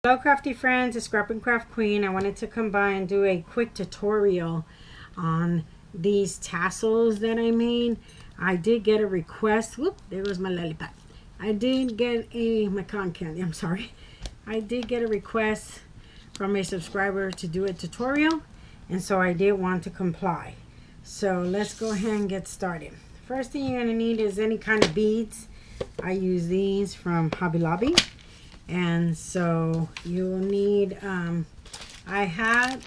Hello crafty friends, it's Scrap and Craft Queen. I wanted to come by and do a quick tutorial on these tassels that I made. I did get a request. Whoop, there goes my lollipop. I did get my cotton candy, I'm sorry. I did get a request from a subscriber to do a tutorial, and so I did want to comply. So let's go ahead and get started. First thing you're going to need is any kind of beads. I use these from Hobby Lobby. And so you'll need, I had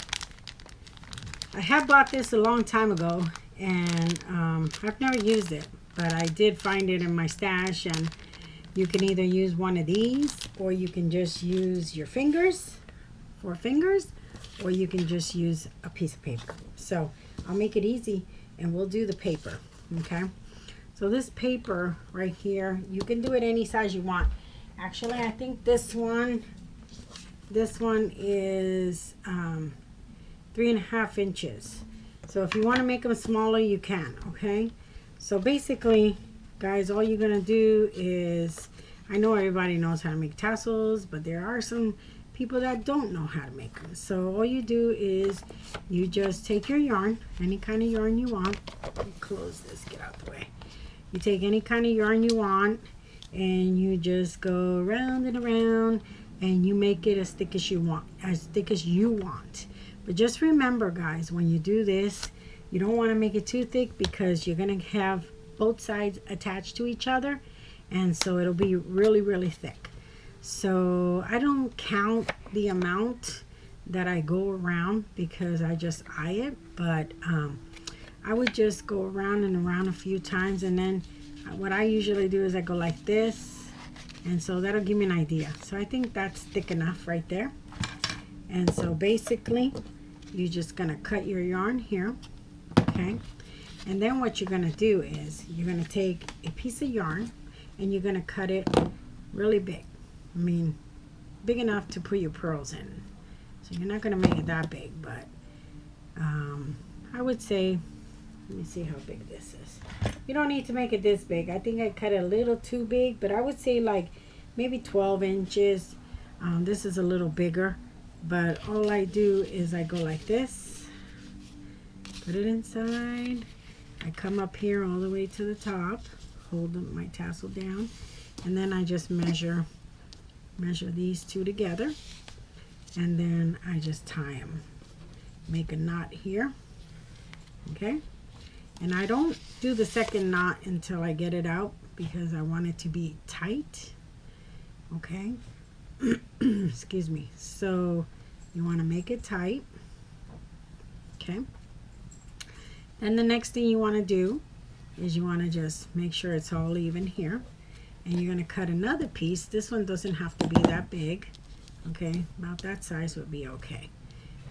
bought this a long time ago, and I've never used it, but I did find it in my stash. And you can either use one of these, or you can just use your fingers, 4 fingers, or you can just use a piece of paper. So I'll make it easy, and we'll do the paper. Okay, so this paper right here, you can do it any size you want. Actually, I think this one is 3.5 inches. So if you want to make them smaller, you can. Okay, so basically, guys, all you're gonna do is, I know everybody knows how to make tassels, but there are some people that don't know how to make them. So all you do is you just take your yarn, any kind of yarn you want. Let me close this, get out the way. You take any kind of yarn you want, and you just go around and around, and you make it as thick as you want, But just remember, guys, when you do this, you don't want to make it too thick, because you're going to have both sides attached to each other, and so it'll be really, really thick. So I don't count the amount that I go around, because I just eye it, but I would just go around and around a few times, and then what I usually do is I go like this, and so that'll give me an idea. So I think that's thick enough right there. And so basically, you're just gonna cut your yarn here, okay? And then what you're gonna do is you're gonna take a piece of yarn, and you're gonna cut it really big. I mean, big enough to put your pearls in. So you're not gonna make it that big, but I would say, let me see how big this is. You don't need to make it this big. I think I cut it a little too big, but I would say like maybe 12 inches. This is a little bigger, but all I do is I go like this, put it inside. I come up here all the way to the top, hold my tassel down, and then I just measure these two together, and then I just tie them. Make a knot here, okay? And I don't do the second knot until I get it out, because I want it to be tight, okay? Excuse me. So you want to make it tight, okay? Then the next thing you want to do is you want to just make sure it's all even here, and you're going to cut another piece. This one doesn't have to be that big, okay? About that size would be okay.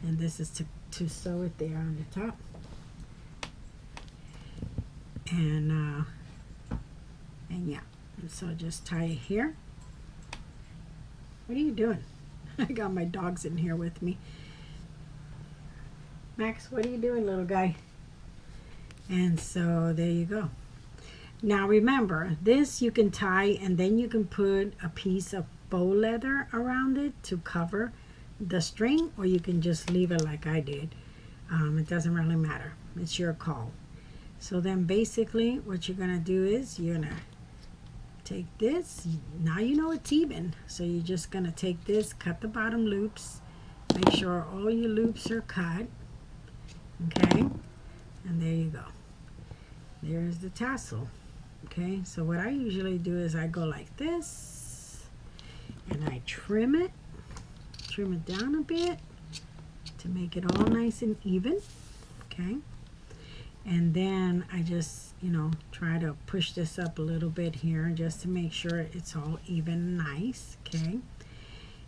And this is to sew it there on the top. And yeah, and so just tie it here. What are you doing? I got my dogs in here with me. Max, what are you doing, little guy? And so there you go. Now remember, this you can tie, and then you can put a piece of faux leather around it to cover the string, or you can just leave it like I did. It doesn't really matter. It's your call. So then basically what you're going to do is you're going to take this. Now you know it's even. So you're just going to take this, cut the bottom loops. Make sure all your loops are cut. Okay? And there you go. There's the tassel. Okay? So what I usually do is I go like this, and I trim it down a bit to make it all nice and even. Okay? And then I just, try to push this up a little bit here, just to make sure it's all even and nice, okay?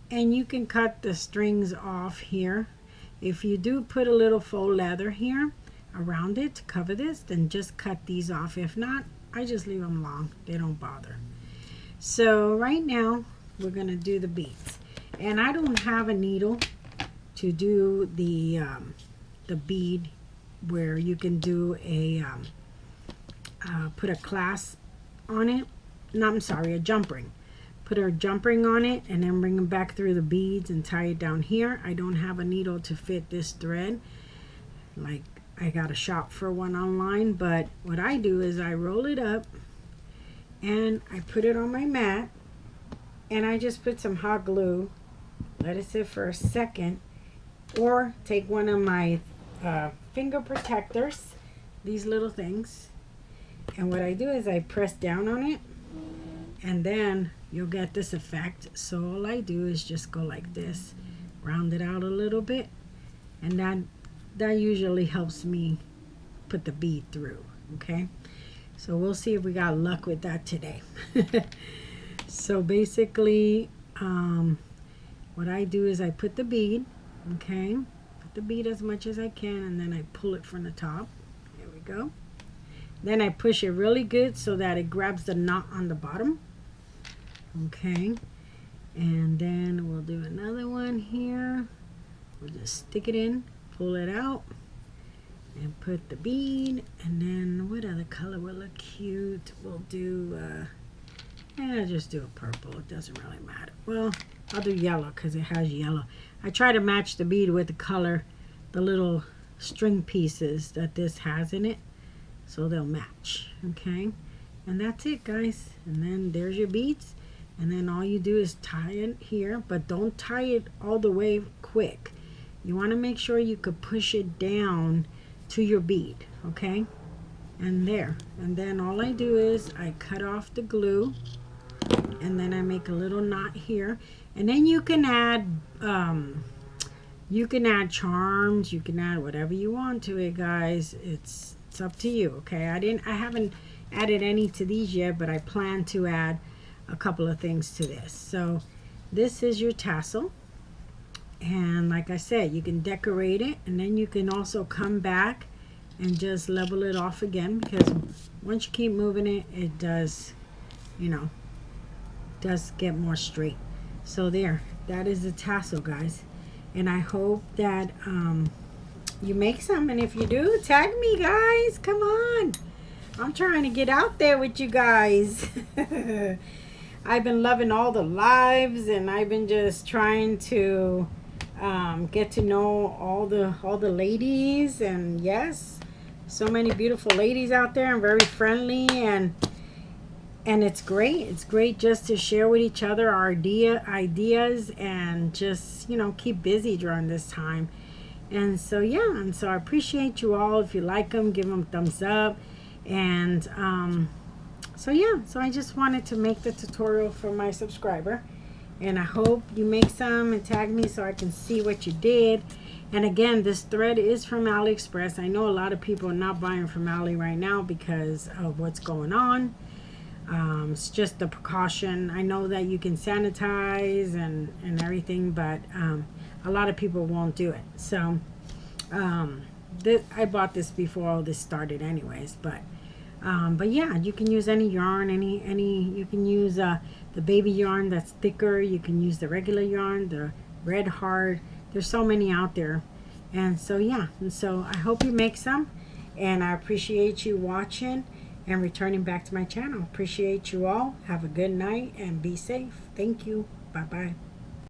And you can cut the strings off here. If you do put a little faux leather here around it to cover this, then just cut these off. If not, I just leave them long. They don't bother. So right now, we're going to do the beads. And I don't have a needle to do the bead where you can do a put a clasp on it. No, I'm sorry, a jump ring. put a jump ring on it, and then bring them back through the beads and tie it down here. I don't have a needle to fit this thread. Like, I got to shop for one online, but what I do is I roll it up and I put it on my mat, and I just put some hot glue, let it sit for a second, or take one of my finger protectors, these little things, and what I do is I press down on it, and then you'll get this effect. So all I do is just go like this, round it out a little bit, and that usually helps me put the bead through. Okay, so we'll see if we got luck with that today. So basically what I do is I put the bead, okay, put the bead as much as I can, and then I pull it from the top. There we go. Then I push it really good so that it grabs the knot on the bottom. Okay, and then we'll do another one here. We'll just stick it in, pull it out, and put the bead. And then what other color will look cute? We'll do just do a purple. It doesn't really matter. Well, I'll do yellow because it has yellow. I try to match the bead with the color, the little string pieces that this has in it, so they'll match. Okay, and that's it, guys. And then there's your beads. And then all you do is tie it here, but don't tie it all the way quick. You want to make sure you could push it down to your bead, okay? And there. And then all I do is I cut off the glue, and then I make a little knot here. And then you can add charms, you can add whatever you want to it, guys. It's up to you, okay? I haven't added any to these yet, but I plan to add a couple of things to this. So this is your tassel, and like I said, you can decorate it, and then you can also come back and just level it off again, because once you keep moving it, it does, you know, does get more straight. So there, that is the tassel, guys, and I hope that you make some, and if you do, tag me, guys. Come on, I'm trying to get out there with you guys. I've been loving all the lives, and I've been just trying to get to know all the ladies, and yes, so many beautiful ladies out there and very friendly, and it's great just to share with each other our ideas and just, you know, keep busy during this time. And so yeah, and so I appreciate you all. If you like them, give them a thumbs up. And so yeah, so I just wanted to make the tutorial for my subscriber, and I hope you make some and tag me so I can see what you did. And again, this thread is from AliExpress. I know a lot of people are not buying from Ali right now because of what's going on. It's just a precaution. I know that you can sanitize and everything, but a lot of people won't do it. So I bought this before all this started anyways, but yeah, you can use any yarn, you can use the baby yarn that's thicker, you can use the regular yarn, the red hard. There's so many out there. And so yeah, and so I hope you make some, and I appreciate you watching and returning back to my channel. Appreciate you all. Have a good night and be safe. Thank you. Bye bye.